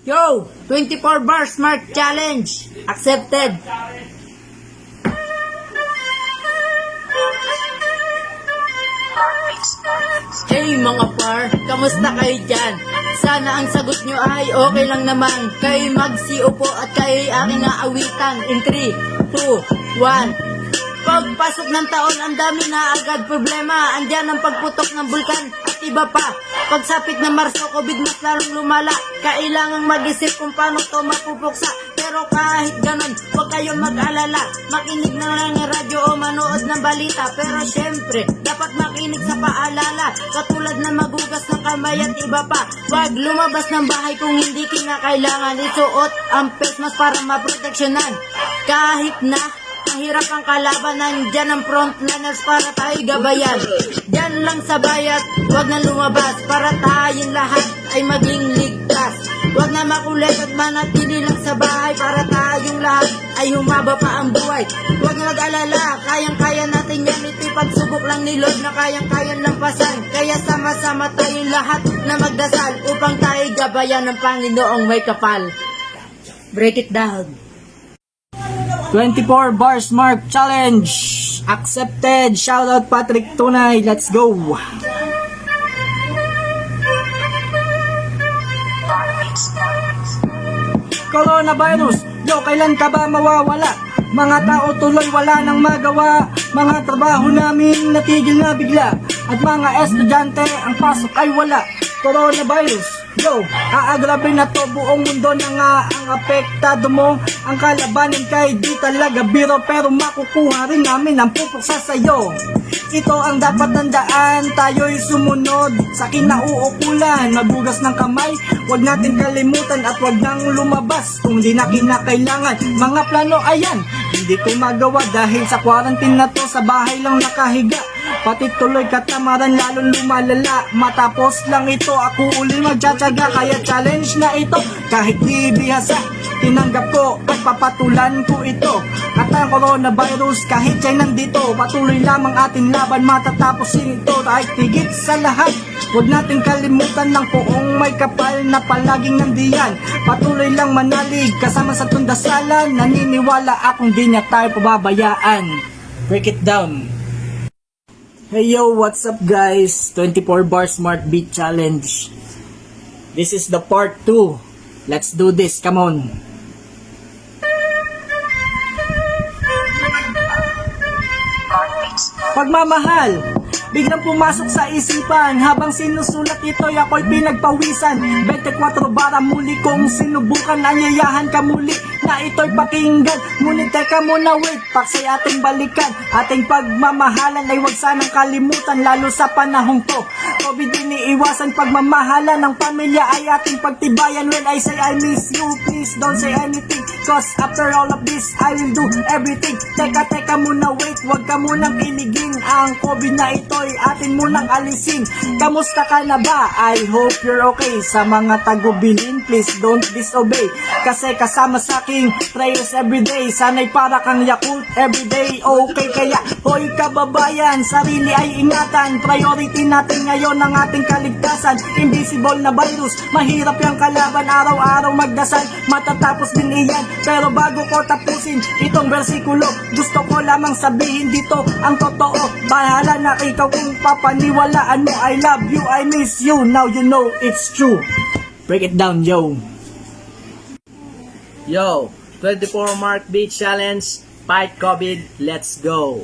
Yo! 24 bar smart challenge! Accepted! Hey mga par, kamusta kayo dyan? Sana ang sagot nyo ay okay lang naman. Kayo magsiupo at kayo aking aawitan. In 3, 2, 1. Pagpasok ng taon, ang dami na agad problema. Andyan ang pagputok ng bulkan at iba pa. Pagsapit ng Marso, COVID mas lalong lumala. Kailangang mag-isip kung paano to mapupuksa. Pero kahit ganun, huwag kayong mag-alala. Makinig na lang ng radyo o manood ng balita. Pero syempre, dapat makinig sa paalala. Katulad na magugas ng kamay at iba pa. Huwag lumabas ng bahay kung hindi kinakailangan. Isuot ang face mask para maproteksyonan. Kahit na mahirap ang kalaban, nandyan ang frontliners para tayo gabayan. Diyan lang sa bayat, huwag na lumabas para tayong lahat ay maging ligtas. Huwag na makulit at manatili lang sa bahay para tayong lahat ay humaba pa ang buhay. Huwag na mag-alala, kayang-kaya natin yan. Ito'y pagsubok lang ni Lord na kayang-kayang lampasan. Kaya sama-sama tayong lahat na magdasal upang tayo gabayan ng Panginoong may kapal. Break it down. 24 bar smart challenge accepted. Shout out Patrick Tunay. Let's go. Coronavirus, yo, kailan ka ba mawawala? Mga tao tuloy wala nang magawa. Mga trabaho namin natigil na bigla. At mga estudyante ang pasok ay wala. Coronavirus, yo, aagrabe na to, buong mundo na nga ang apektado mo. Ang kalabanin kay di talaga biro, pero makukuha rin namin ang pupuksa sa'yo. Ito ang dapat tandaan, tayo'y sumunod sa kinauukulan. Magugas ng kamay, huwag natin kalimutan at huwag nang lumabas kung di na kinakailangan. Mga plano ayan, hindi ko magawa dahil sa quarantine na to, sa bahay lang nakahiga. Pati tuloy katamaran lalong lumalala. Matapos lang ito, ako uli magtsatsaga. Kaya challenge na ito, kahit di bihasa, tinanggap ko at papatulan ko ito. At ang coronavirus, kahit siya'y nandito, patuloy lamang ating laban, matataposin ito. Kahit higit sa lahat, huwag natin kalimutan ng poong may kapal na palaging nandiyan. Patuloy lang manalig, kasama sa tundasalan. Naniniwala akong di niya tayo pababayaan. Break it down. Hey yo, what's up guys? 24 bar smart beat challenge. This is the part 2. Let's do this, come on. Pagmamahal, biglang pumasok sa isipan. Habang sinusulat ito'y ako'y pinagpawisan. 24 bara muli kong sinubukan. Anyayahan ka muli na ito'y pakinggan. Ngunit teka muna, wait, paksay ating balikan. Ating pagmamahalan ay huwag sanang kalimutan, lalo sa panahong to. COVID iniiwasan, pagmamahalan ng pamilya ay ating pagtibayan. When I say I miss you, please don't say anything, cause after all of this, I will do everything. Teka muna, wait, huwag ka munang kiligin. Ang COVID na ito'y atin munang alisin. Kamusta ka na ba? I hope you're okay. Sa mga tagubilin, please don't disobey. Kasi kasama sa aking prayers everyday. Sana'y para kang Yakult everyday. Okay kaya, hoy kababayan, sarili ay ingatan. Priority natin ngayon ang ating kaligtasan. Invisible na virus, mahirap yung kalaban. Araw-araw magdasal, matatapos din iyan. Pero bago ko tapusin itong bersikulo, gusto ko lamang sabihin dito ang totoo. Bahala na ikaw kung papaniwalaan mo. I love you, I miss you, now you know it's true. Break it down, yo. Yo, 24 Mark Beat Challenge, fight COVID, let's go!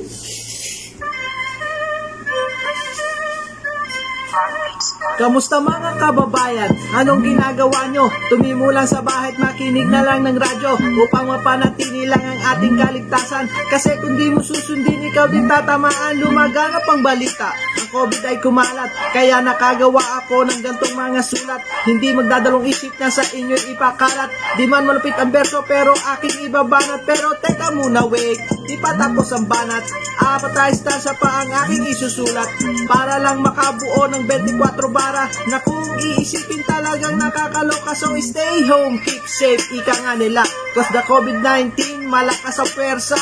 Kamusta mga kababayan? Anong ginagawa nyo? Tumimo lang sa bahay at makinig na lang ng radyo upang mapanatili lang ang ating kaligtasan. Kasi kung di mo susundin, ikaw din tatamaan. Lumaganap ang balita. Ang COVID ay kumalat, kaya nakagawa ako ng gantong mga sulat. Hindi magdadalong isip na sa inyo'y ipakalat. Di man malupit ang berso pero aking ibabanat. Pero teka muna, wait, di pa tapos ang banat. Apat na istansya pa ang aking isusulat para lang makabuo ng 24 bara na kung iisipin talagang nakakaloka. So stay home, keep safe, ika nga nila, cause the COVID-19 malakas sa pwersa.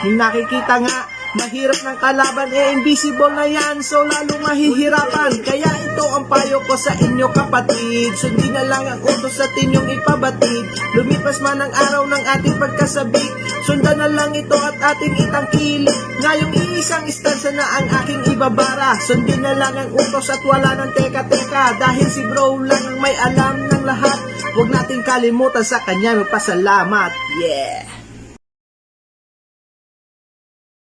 Yung nakikita nga Mahirap ng kalaban, invisible na yan, so lalo mahihirapan. Kaya ito ang payo ko sa inyo kapatid, sundin na lang ang utos sa inyong ipabatid. Lumipas man ang araw ng ating pagkasabik, sundan na lang ito at ating itangkil. Ngayong iisang istansa na ang aking ibabara, sundin na lang ang utos at wala ng teka-teka. Dahil si bro lang ang may alam ng lahat, huwag nating kalimutan sa kanya magpasalamat. Yeah!